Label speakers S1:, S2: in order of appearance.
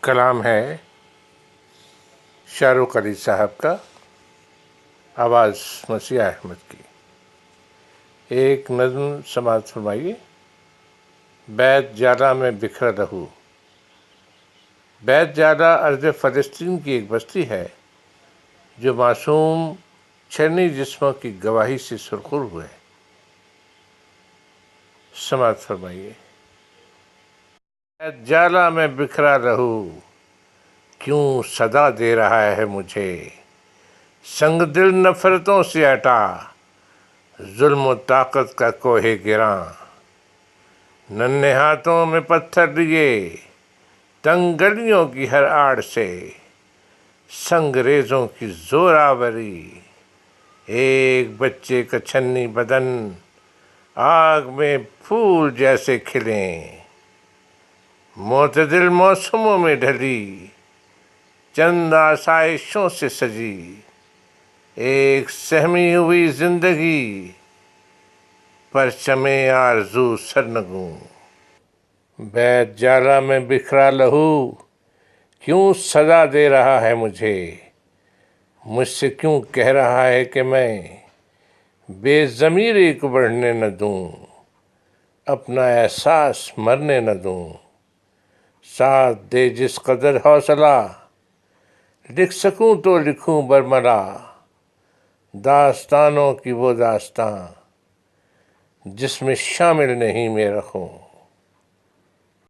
S1: کلام ہے شاہ رخ علی صاحب کا، آواز مسیح احمد کی۔ ایک نظم سماعت فرمائیے۔ بیت جالا میں بکھرا رہو۔ بیت جالا ارض فلسطین کی ایک بستی ہے جو معصوم چھرنی جسموں کی گواہی سے سرخر ہوئے۔ سماعت فرمائیے۔ بیت جالا میں بکھرا رہو، کیوں صدا دے رہا ہے مجھے، سنگ دل نفرتوں سے ہٹا، ظلم و طاقت کا کوہ گراں، ننھے ہاتھوں میں پتھر لیے، تنگ گلیوں کی ہر آڑ سے، سنگ ریزوں کی زور آوری، ایک بچے کا چھنی بدن آگ میں پھول جیسے کھلیں، معتدل موسموں میں ڈھلی، چند آسائشوں سے سجی، ایک سہمی ہوئی زندگی، پرچم آرزو سرنگوں۔ بیت جالا میں بکھرا لہو، کیوں صدا دے رہا ہے مجھے، مجھ سے کیوں کہہ رہا ہے کہ میں بے ضمیری کو بڑھنے نہ دوں، اپنا احساس مرنے نہ دوں۔ ساتھ دے جس قدر حوصلہ، لکھ سکوں تو لکھوں برملا، داستانوں کی وہ داستاں جس میں شامل نہیں میں رکھوں۔